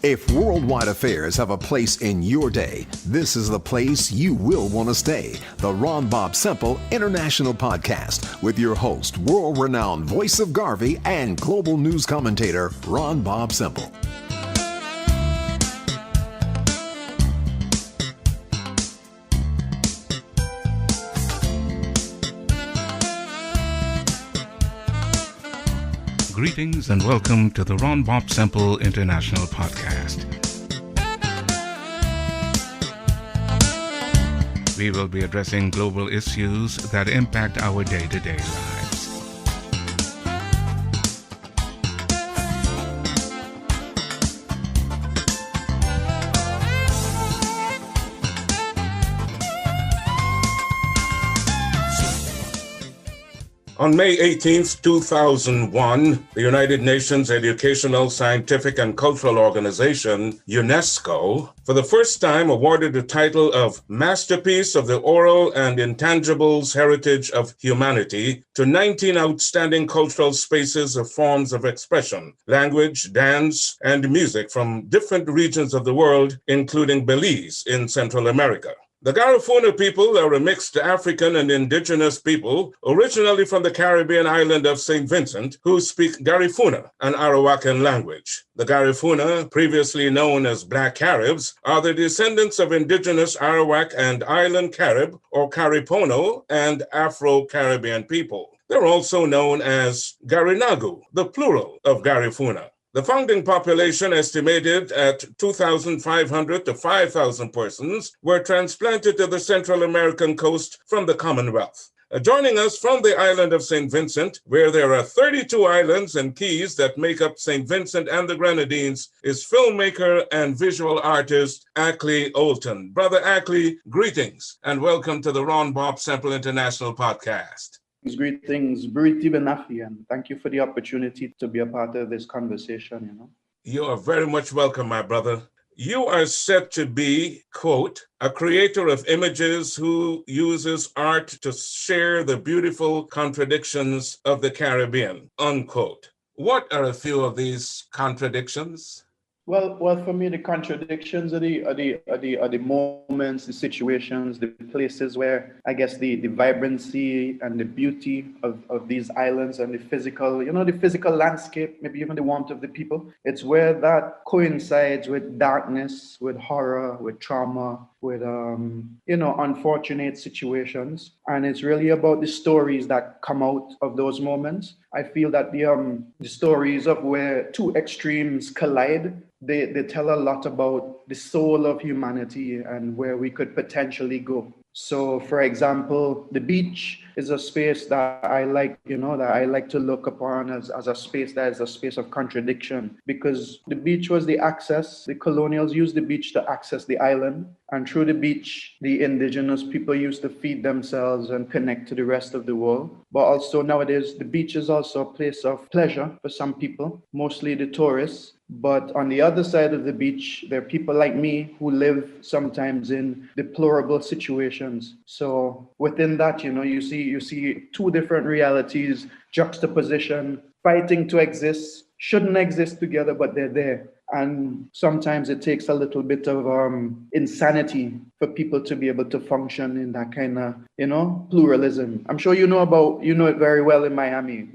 If worldwide affairs have a place in your day, this is the place you will want to stay. The Ron Bob Semple International Podcast with your host, world-renowned voice of Garvey and global news commentator, Ron Bob Semple. Greetings and welcome to the Ron Bob Semple International Podcast. We will be addressing global issues that impact our day-to-day lives. On May 18, 2001, the United Nations Educational, Scientific, and Cultural Organization, UNESCO, for the first time awarded the title of Masterpiece of the Oral and Intangibles Heritage of Humanity to 19 outstanding cultural spaces or forms of expression, language, dance, and music from different regions of the world, including Belize in Central America. The Garifuna people are a mixed African and Indigenous people, originally from the Caribbean island of Saint Vincent, who speak Garifuna, an Arawakan language. The Garifuna, previously known as Black Caribs, are the descendants of indigenous Arawak and island Carib, or Caripono, and Afro-Caribbean people. They're also known as Garinagu, the plural of Garifuna. The founding population, estimated at 2,500 to 5,000 persons, were transplanted to the Central American coast from the Commonwealth. Joining us from the island of Saint Vincent, where there are 32 islands and keys that make up Saint Vincent and the Grenadines, is filmmaker and visual artist Akley Olton. Brother Akley, greetings and welcome to the Ron Bob Semple International Podcast. Greetings, Buriti Benafi, and thank you for the opportunity to be a part of this conversation, You are very much welcome, my brother. You are said to be, quote, a creator of images who uses art to share the beautiful contradictions of the Caribbean, unquote. What are a few of these contradictions? Well, for me, the contradictions are the moments, the situations, the places where I guess the vibrancy and the beauty of these islands and the physical, the physical landscape, maybe even the warmth of the people. It's where that coincides with darkness, with horror, with trauma, with unfortunate situations. And it's really about the stories that come out of those moments. I feel that the stories of where two extremes collide, they tell a lot about the soul of humanity and where we could potentially go. So, for example, the beach is a space that I like, that I like to look upon as a space that is a space of contradiction, because the beach was the access. The colonials used the beach to access the island. And through the beach, the indigenous people used to feed themselves and connect to the rest of the world. But also nowadays, the beach is also a place of pleasure for some people, mostly the tourists. But on the other side of the beach, there are people like me who live sometimes in deplorable situations. So within that, you see two different realities, juxtaposition, fighting to exist, shouldn't exist together, but they're there. And sometimes it takes a little bit of insanity for people to be able to function in that kind of, pluralism. I'm sure you know it very well in Miami,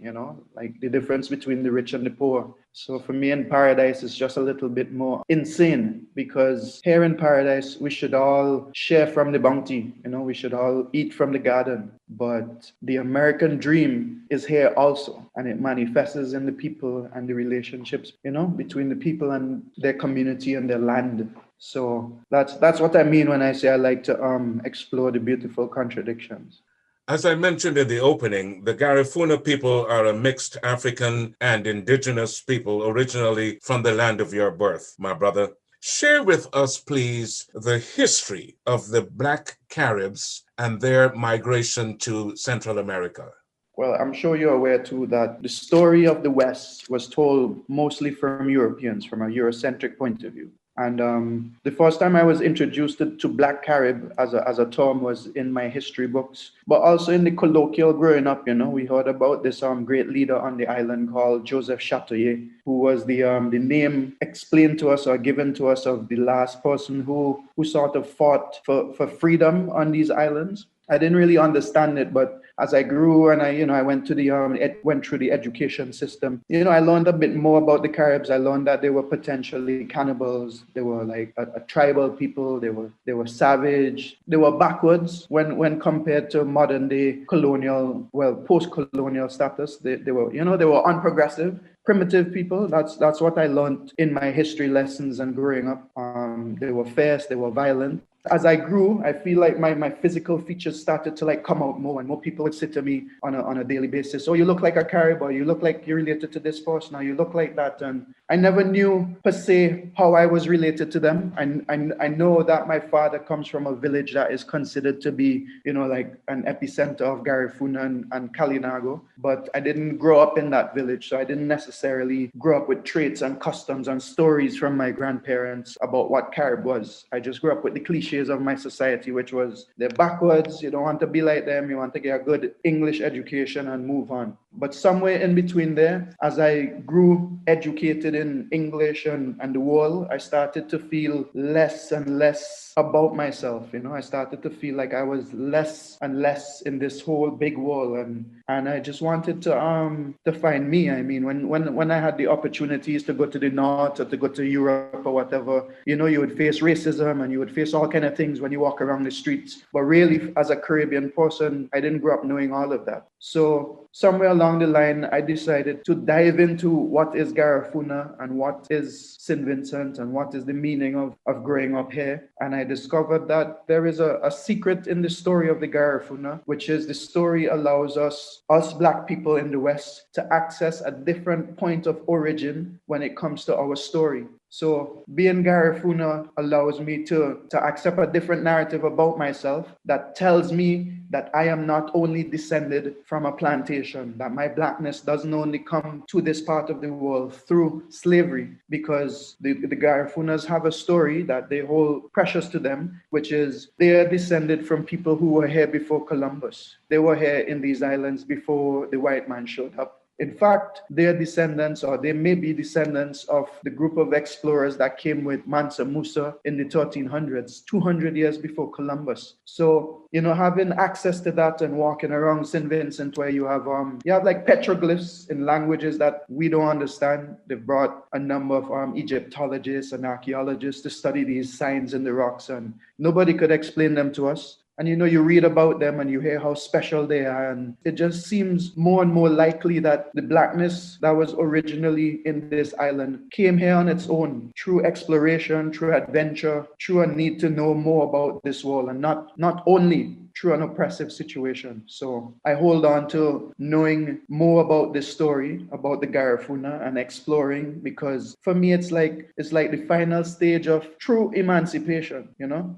like the difference between the rich and the poor. So for me in paradise, it's just a little bit more insane, because here in paradise, we should all share from the bounty, we should all eat from the garden. But the American dream is here also, and it manifests in the people and the relationships, between the people and their community and their land. So that's what I mean when I say I like to explore the beautiful contradictions. As I mentioned in the opening, the Garifuna people are a mixed African and Indigenous people originally from the land of your birth, my brother. Share with us, please, the history of the Black Caribs and their migration to Central America. Well, I'm sure you're aware too that the story of the West was told mostly from Europeans, from a Eurocentric point of view. And the first time I was introduced to Black Carib as a term was in my history books, but also in the colloquial growing up. We heard about this great leader on the island called Joseph Chatoyer, who was the name explained to us or given to us of the last person who sort of fought for freedom on these islands. I didn't really understand it, but as I grew and I went to went through the education system, I learned a bit more about the Caribs. I learned that they were potentially cannibals. They were like a tribal people. They were savage. They were backwards when compared to modern day colonial, post-colonial status. They were unprogressive, primitive people. That's what I learned in my history lessons and growing up. They were fierce. They were violent. As I grew, I feel like my physical features started to come out more, and more people would say to me on a daily basis, "Oh, you look like a Carib, or you look like you're related to this person, or you look like that." And I never knew per se how I was related to them. I know that my father comes from a village that is considered to be, like an epicenter of Garifuna and Kalinago, but I didn't grow up in that village, so I didn't necessarily grow up with traits and customs and stories from my grandparents about what Carib was. I just grew up with the cliché of my society, which was they're backwards, you don't want to be like them, you want to get a good English education and move on. But somewhere in between there, as I grew educated in English and the world, I started to feel less and less about myself. I started to feel like I was less and less in this whole big world, and I just wanted to find me. I mean, when I had the opportunities to go to the north or to go to Europe or whatever, you would face racism and you would face all kind of things when you walk around the streets. But really, as a Caribbean person, I didn't grow up knowing all of that. So somewhere along the line, I decided to dive into what is Garifuna and what is Saint Vincent and what is the meaning of growing up here. And I discovered that there is a secret in the story of the Garifuna, which is the story allows us Black people in the West, to access a different point of origin when it comes to our story. So being Garifuna allows me to accept a different narrative about myself that tells me that I am not only descended from a plantation, that my Blackness doesn't only come to this part of the world through slavery, because the Garifunas have a story that they hold precious to them, which is they are descended from people who were here before Columbus. They were here in these islands before the white man showed up. In fact, they are descendants, or they may be descendants of the group of explorers that came with Mansa Musa in the 1300s, 200 years before Columbus. So, having access to that and walking around Saint Vincent, where you have like petroglyphs in languages that we don't understand. They've brought a number of Egyptologists and archaeologists to study these signs in the rocks, and nobody could explain them to us. And you read about them and you hear how special they are, and it just seems more and more likely that the Blackness that was originally in this island came here on its own through exploration, through adventure, through a need to know more about this world, and not only through an oppressive situation. So I hold on to knowing more about this story, about the Garifuna, and exploring, because for me it's like the final stage of true emancipation,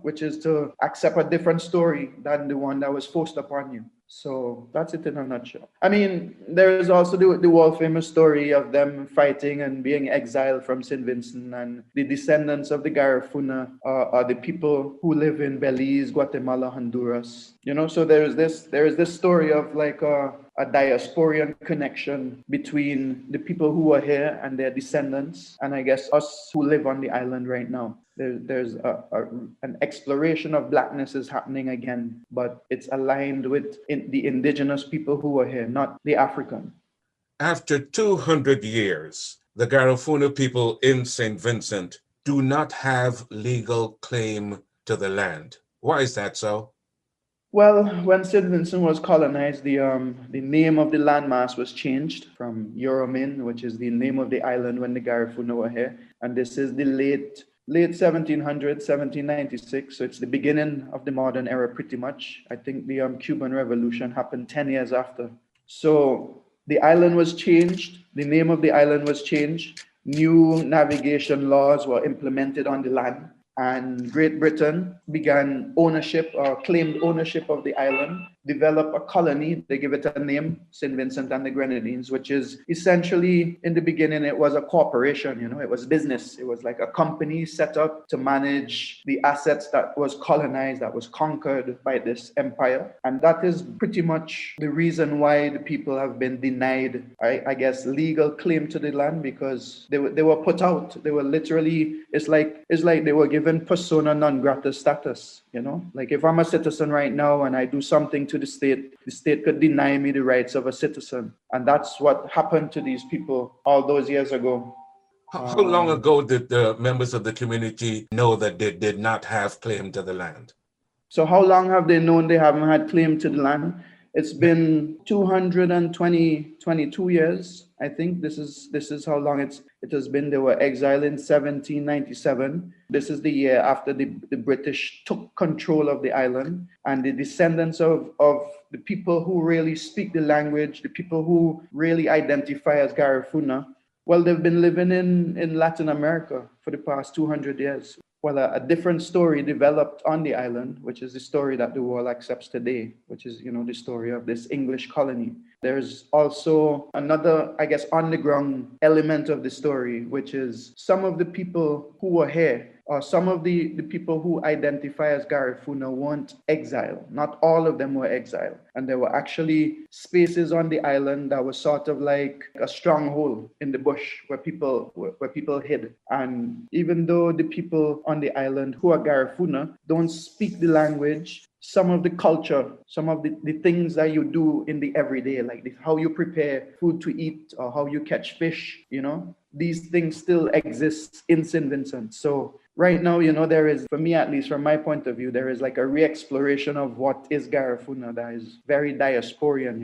which is to accept a different story than the one that was forced upon you. So that's it in a nutshell. I mean, there is also the world famous story of them fighting and being exiled from Saint Vincent, and the descendants of the Garifuna are the people who live in Belize, Guatemala, Honduras. So there is this story of like a diasporian connection between the people who are here and their descendants, and I guess us who live on the island right now. There's an exploration of Blackness is happening again, but it's aligned with the indigenous people who are here, not the African. After 200 years, the Garifuna people in Saint Vincent do not have legal claim to the land. Why is that so? Well, when Saint Vincent was colonized, the name of the landmass was changed from Euromin, which is the name of the island when the Garifuna were here, and this is the late 1700s, 1796. So it's the beginning of the modern era, pretty much. I think the Cuban Revolution happened 10 years after. So the island was changed. The name of the island was changed. New navigation laws were implemented on the land, and Great Britain began ownership or claimed ownership of the island develop a colony. They give it a name, Saint Vincent and the Grenadines, which is essentially, in the beginning, it was a corporation, it was business. It was like a company set up to manage the assets that was colonized, that was conquered by this empire. And that is pretty much the reason why the people have been denied, I guess, legal claim to the land, because they were put out. They were literally, it's like they were given persona non grata status, Like if I'm a citizen right now and I do something to the state could deny me the rights of a citizen. And that's what happened to these people all those years ago. How long ago did the members of the community know that they did not have claim to the land? So how long have they known they haven't had claim to the land? It's been 22 years. I think this is how long it has been. They were exiled in 1797. This is the year after the British took control of the island, and the descendants of the people who really speak the language, the people who really identify as Garifuna, well, they've been living in Latin America for the past 200 years. Well, a different story developed on the island, which is the story that the world accepts today, which is, the story of this English colony. There's also another, I guess, on-the-ground element of the story, which is some of the people who were here, or some of the people who identify as Garifuna weren't exiled. Not all of them were exiled. And there were actually spaces on the island that was sort of like a stronghold in the bush where people hid. And even though the people on the island who are Garifuna don't speak the language, some of the culture, some of the things that you do in the everyday, like how you prepare food to eat or how you catch fish, these things still exist in Saint Vincent. So right now, there is, for me at least, from my point of view, there is like a re-exploration of what is Garifuna that is very diasporian,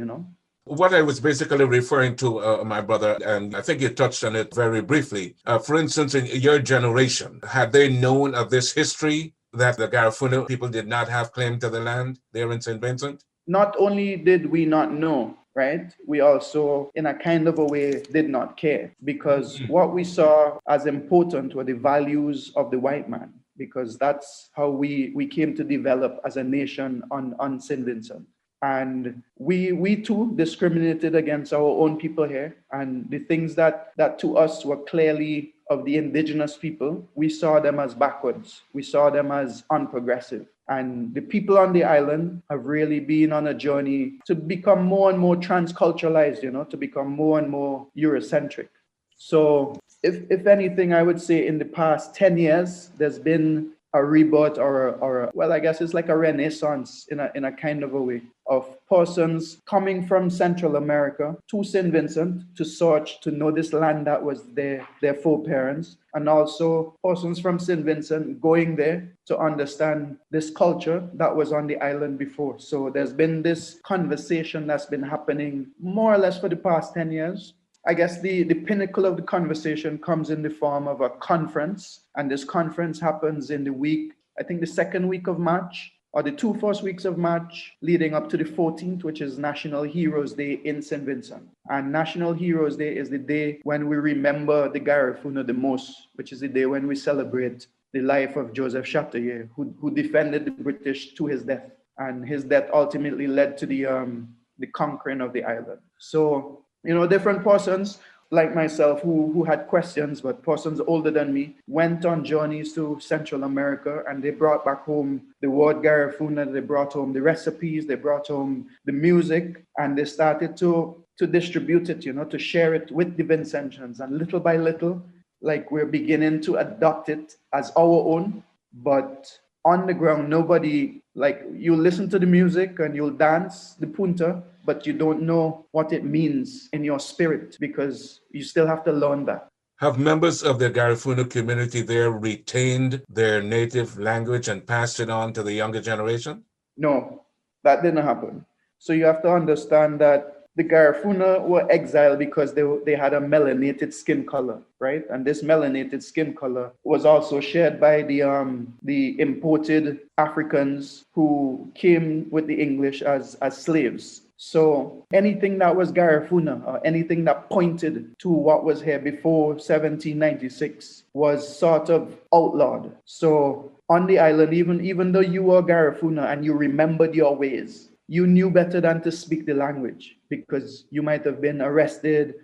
What I was basically referring to, my brother, and I think you touched on it very briefly. For instance, in your generation, had they known of this history that the Garifuna people did not have claim to the land there in Saint Vincent? Not only did we not know, right? We also, in a kind of a way, did not care, because what we saw as important were the values of the white man, because that's how we came to develop as a nation on Saint Vincent. And we too discriminated against our own people here. And the things that to us were clearly of the indigenous people, we saw them as backwards. We saw them as unprogressive. And the people on the island have really been on a journey to become more and more transculturalized, to become more and more Eurocentric. So if anything, I would say in the past 10 years, there's been a rebirth or I guess it's like a renaissance in a kind of a way of persons coming from Central America to Saint Vincent to search to know this land that was their foreparents, and also persons from Saint Vincent going there to understand this culture that was on the island before. So there's been this conversation that's been happening more or less for the past 10 years. I guess the pinnacle of the conversation comes in the form of a conference. And this conference happens in the week, I think the second week of March, or the 2 first weeks of March, leading up to the 14th, which is National Heroes Day in Saint Vincent. And National Heroes Day is the day when we remember the Garifuna the most, which is the day when we celebrate the life of Joseph Châteauguay, who defended the British to his death. And his death ultimately led to the conquering of the island. So, different persons like myself who had questions, but persons older than me, went on journeys to Central America, and they brought back home the word Garifuna, they brought home the recipes, they brought home the music, and they started to distribute it, to share it with the Vincentians. And little by little, like we're beginning to adopt it as our own, but on the ground, nobody, like you listen to the music and you'll dance the punta, but you don't know what it means in your spirit because you still have to learn that. Have members of the Garifuna community there retained their native language and passed it on to the younger generation? No, that didn't happen. So you have to understand that the Garifuna were exiled because they had a melanated skin color, right? And this melanated skin color was also shared by the imported Africans who came with the English as slaves. So anything that was Garifuna or anything that pointed to what was here before 1796 was sort of outlawed. So on the island, even though you were Garifuna and you remembered your ways, you knew better than to speak the language because you might have been arrested,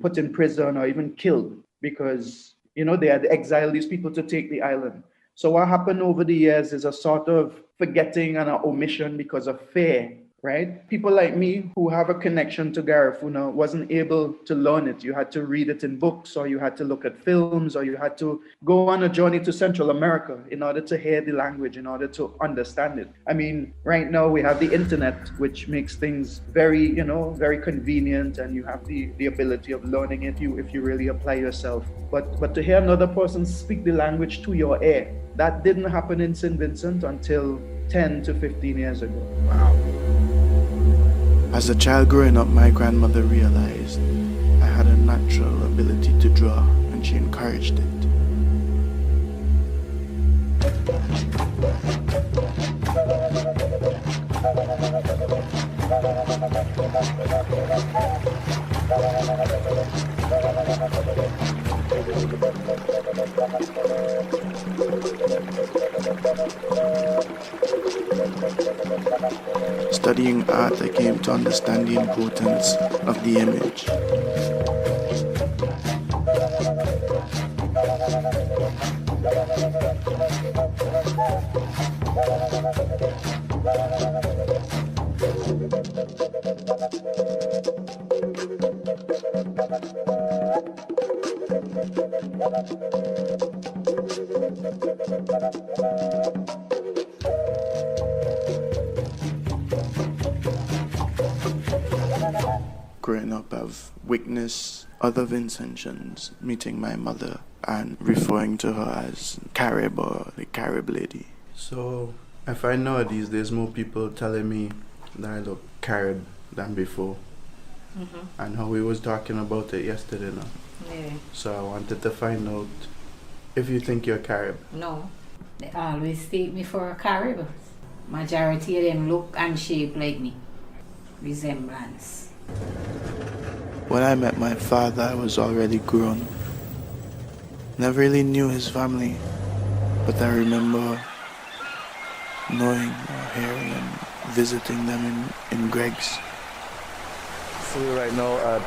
put in prison or even killed because, they had exiled these people to take the island. So what happened over the years is a sort of forgetting and an omission because of fear, right? People like me who have a connection to Garifuna wasn't able to learn it. You had to read it in books, or you had to look at films, or you had to go on a journey to Central America in order to hear the language, in order to understand it. I mean, right now we have the internet, which makes things very, very convenient, and you have the ability of learning it if you really apply yourself. But to hear another person speak the language to your ear, that didn't happen in Saint Vincent until 10 to 15 years ago. Wow. As a child growing up, my grandmother realized I had a natural ability to draw, and she encouraged it. Studying art, I came to understand the importance of the image. Growing up, I've witnessed other Vincentians meeting my mother and referring to her as Carib or the Carib lady. So I find nowadays there's more people telling me that I look Carib than before. Mm-hmm. And how we was talking about it yesterday now. Yeah. So I wanted to find out if you think you're Carib. No. They always take me for a Carib. Majority of them look and shape like me. Resemblance. When I met my father, I was already grown. Never really knew his family, but I remember knowing or hearing and visiting them in Greg's. So we're right now at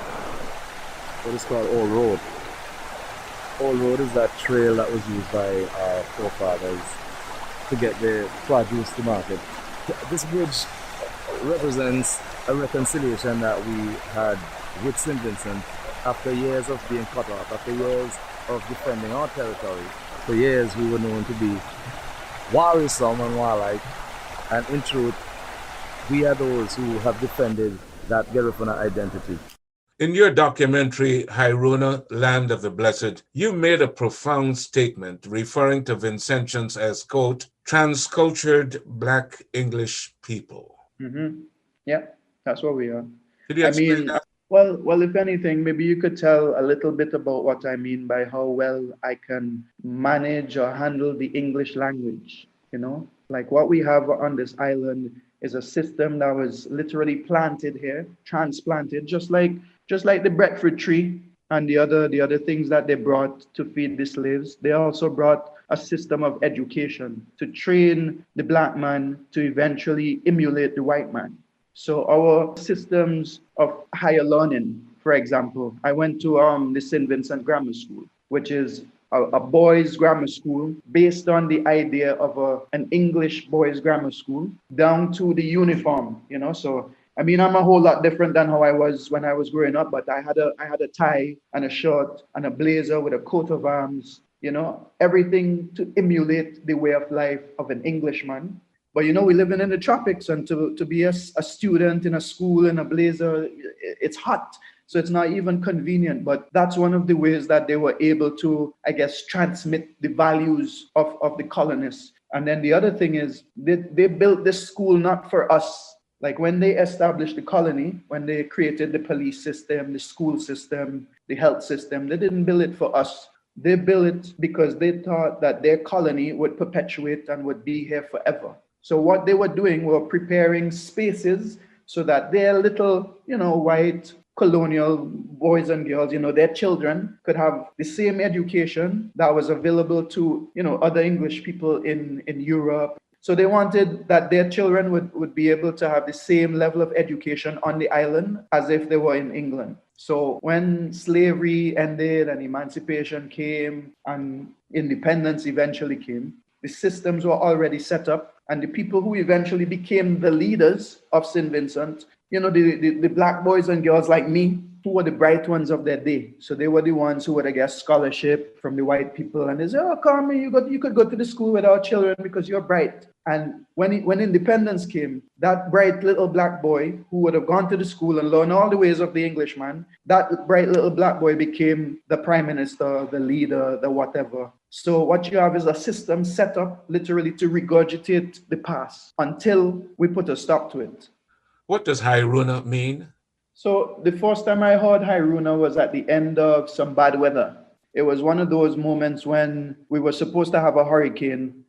what is called Old Road. Old Road is that trail that was used by our forefathers to get the produce to market. This bridge represents a reconciliation that we had with Saint Vincent after years of being cut off, after years of defending our territory. For years we were known to be worrisome and warlike, and in truth we are those who have defended that Garifuna identity. In your documentary, Hyuna, Land of the Blessed, you made a profound statement referring to Vincentians as, quote, transcultured Black English people. Mm-hmm. Yeah, that's what we are. Could you explain that? Well, if anything, maybe you could tell a little bit about what I mean by how well I can manage or handle the English language, Like what we have on this island is a system that was literally planted here, transplanted, just like the breadfruit tree and the other things that they brought to feed the slaves. They also brought a system of education to train the Black man to eventually emulate the white man. So our systems of higher learning, for example, I went to the Saint Vincent Grammar School, which is a boys' grammar school based on the idea of an English boys' grammar school down to the uniform, So, I mean, I'm a whole lot different than how I was when I was growing up, but I had a tie and a shirt and a blazer with a coat of arms, everything to emulate the way of life of an Englishman. But, we living in the tropics, and to be a student in a school in a blazer, it's hot. So it's not even convenient, but that's one of the ways that they were able to, I guess, transmit the values of the colonists. And then the other thing is they built this school not for us. Like when they established the colony, when they created the police system, the school system, the health system, they didn't build it for us. They built it because they thought that their colony would perpetuate and would be here forever. So what they were doing were preparing spaces so that their little, white colonial boys and girls, their children could have the same education that was available to, other English people in Europe. So they wanted that their children would be able to have the same level of education on the island as if they were in England. So when slavery ended and emancipation came and independence eventually came, the systems were already set up, and the people who eventually became the leaders of Saint Vincent, the black boys and girls like me, who were the bright ones of their day. So they were the ones who would, I guess, scholarship from the white people, and they say, "Oh, Carmen, you could go to the school with our children because you're bright." And when independence came, that bright little black boy who would have gone to the school and learned all the ways of the Englishman, that bright little black boy became the prime minister, the leader, the whatever. So what you have is a system set up literally to regurgitate the past until we put a stop to it. What does Hyuna mean? So the first time I heard Hyuna was at the end of some bad weather. It was one of those moments when we were supposed to have a hurricane,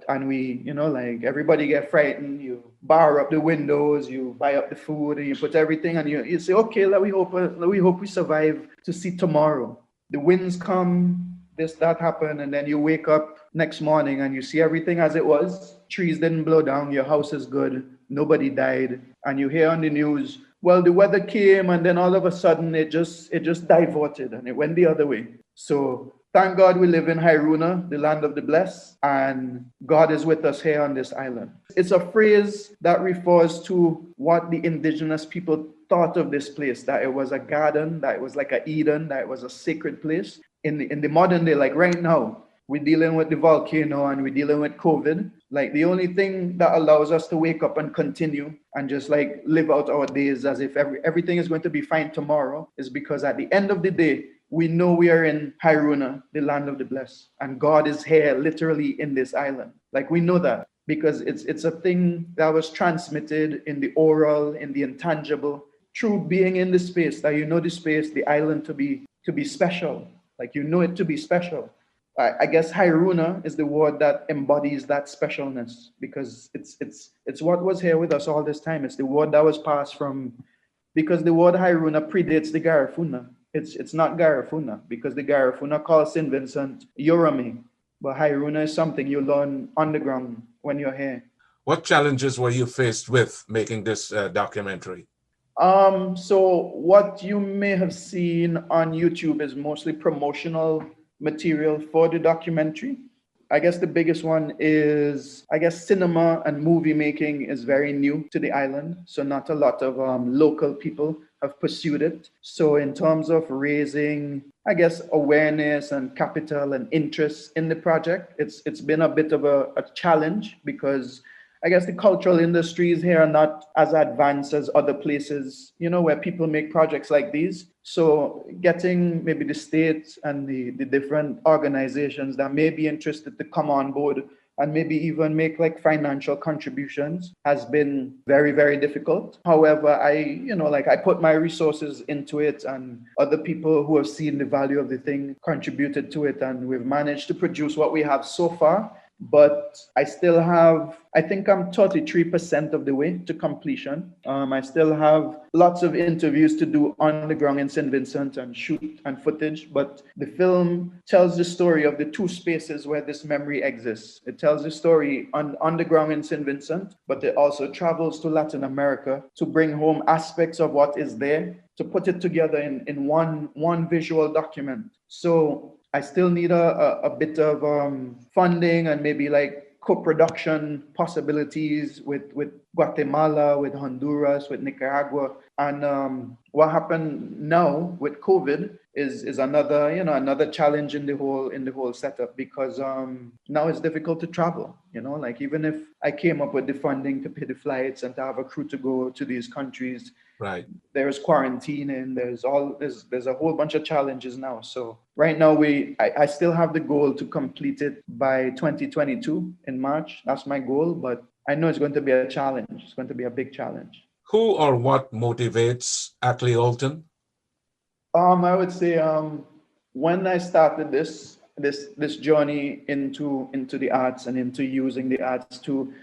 and we, like everybody get frightened. You bar up the windows, you buy up the food, and you put everything, and you say, okay, we hope we survive to see tomorrow. The winds come, that happened, and then you wake up next morning and you see everything as it was. Trees didn't blow down, your house is good, nobody died, and you hear on the news, well, the weather came, and then all of a sudden it just diverted and it went the other way. So thank God we live in Hyuna, the land of the blessed, and God is with us here on this island. It's a phrase that refers to what the indigenous people thought of this place, that it was a garden, that it was like a Eden, that it was a sacred place. In the modern day, like right now, we're dealing with the volcano and we're dealing with COVID. Like the only thing that allows us to wake up and continue and just like live out our days as if everything is going to be fine tomorrow is because at the end of the day, we know we are in Hyuna, the land of the blessed, and God is here literally in this island. Like we know that because it's a thing that was transmitted in the oral, in the intangible, through being in the space, that you know the space, the island to be special. Like you know it to be special. I guess Hyuna is the word that embodies that specialness because it's what was here with us all this time. It's the word that was passed from, because the word Hyuna predates the Garifuna. It's not Garifuna because the Garifuna calls Saint Vincent Yorami, but Hyuna is something you learn on the ground when you're here. What challenges were you faced with making this documentary? So what you may have seen on YouTube is mostly promotional material for the documentary. I guess the biggest one is, cinema and movie making is very new to the island. So not a lot of local people have pursued it. So in terms of raising, awareness and capital and interest in the project, it's been a bit of a challenge because the cultural industries here are not as advanced as other places, where people make projects like these. So getting maybe the state and the different organizations that may be interested to come on board and maybe even make like financial contributions has been very, very difficult. However, I put my resources into it, and other people who have seen the value of the thing contributed to it, and we've managed to produce what we have so far. But I still have, I think I'm 33% of the way to completion. I still have lots of interviews to do on the ground in Saint Vincent and shoot and footage. But the film tells the story of the two spaces where this memory exists. It tells the story on the ground in Saint Vincent, but it also travels to Latin America to bring home aspects of what is there, to put it together in one visual document. So I still need a bit of funding and maybe like co-production possibilities with Guatemala, with Honduras, with Nicaragua. And what happened now with COVID is another challenge in the whole setup, because now it's difficult to travel. Like even if I came up with the funding to pay the flights and to have a crew to go to these countries, right, there's quarantining, there's a whole bunch of challenges now. So right now I still have the goal to complete it by 2022 in March. That's my goal, but I know it's going to be a challenge. It's going to be a big challenge. Who or what motivates Akley Olton? I would say when I started this journey into the arts and into using the arts to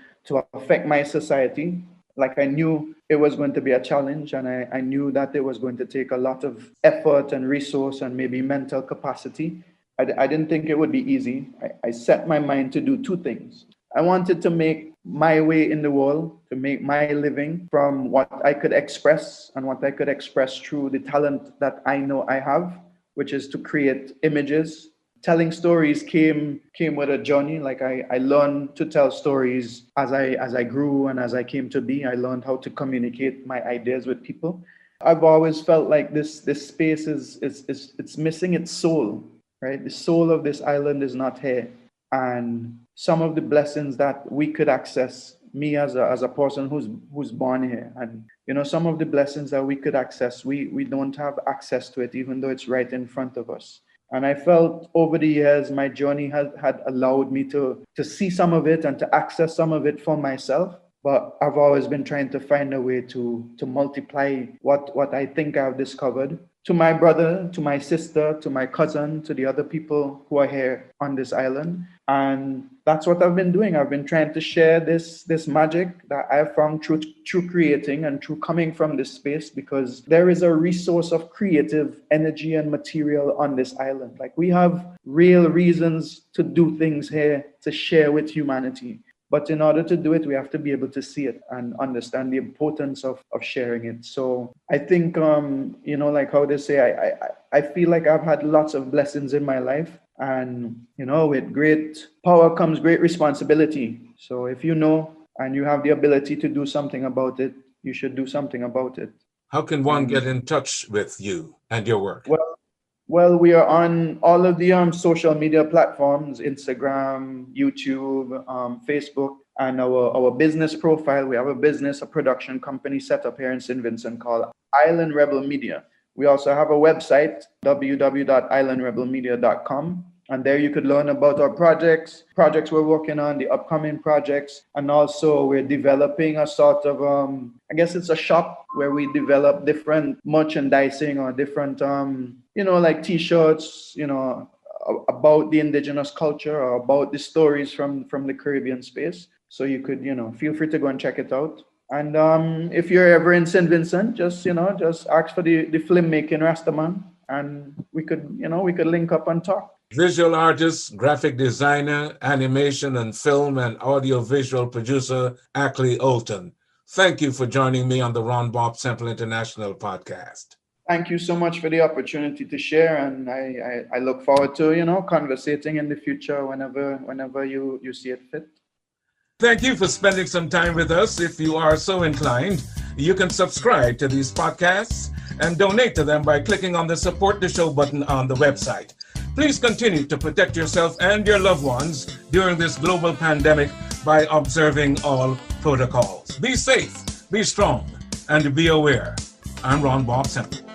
affect my society, like I knew it was going to be a challenge, and I knew that it was going to take a lot of effort and resource and maybe mental capacity. I didn't think it would be easy. I set my mind to do two things. I wanted to make my way in the world, to make my living from what I could express and what I could express through the talent that I know I have, which is to create images. Telling stories came with a journey. Like I learned to tell stories as I grew and as I came to be. I learned how to communicate my ideas with people. I've always felt like this space is it's missing its soul, right? The soul of this island is not here. And some of the blessings that we could access, me as a person who's born here, and some of the blessings that we could access, we don't have access to it, even though it's right in front of us. And I felt over the years, my journey had allowed me to see some of it and to access some of it for myself. But I've always been trying to find a way to multiply what I think I've discovered to my brother, to my sister, to my cousin, to the other people who are here on this island. And that's what I've been doing. I've been trying to share this magic that I've found through creating and through coming from this space, because there is a resource of creative energy and material on this island. Like, we have real reasons to do things here, to share with humanity. But in order to do it, we have to be able to see it and understand the importance of sharing it. So I think, like how they say, I feel like I've had lots of blessings in my life. And, with great power comes great responsibility. So if you know and you have the ability to do something about it, you should do something about it. How can one get in touch with you and your work? Well, we are on all of the social media platforms, Instagram, YouTube, Facebook, and our business profile. We have a production company set up here in Saint Vincent called Island Rebel Media. We also have a website, www.islandrebelmedia.com. And there you could learn about our projects we're working on, the upcoming projects. And also we're developing a sort of, I guess it's a shop where we develop different merchandising or different, like T-shirts, about the indigenous culture or about the stories from the Caribbean space. So you could, feel free to go and check it out. And if you're ever in Saint Vincent, just ask for the Filmmaking Rastaman, and we could link up and talk. Visual artist, graphic designer, animation and film and audiovisual producer, Akley Olton. Thank you for joining me on the Ron Bob Semple International podcast. Thank you so much for the opportunity to share, and I look forward to, conversating in the future whenever you see it fit. Thank you for spending some time with us. If you are so inclined, you can subscribe to these podcasts and donate to them by clicking on the Support the Show button on the website. Please continue to protect yourself and your loved ones during this global pandemic by observing all protocols. Be safe, be strong, and be aware. I'm Ron Bob Semple.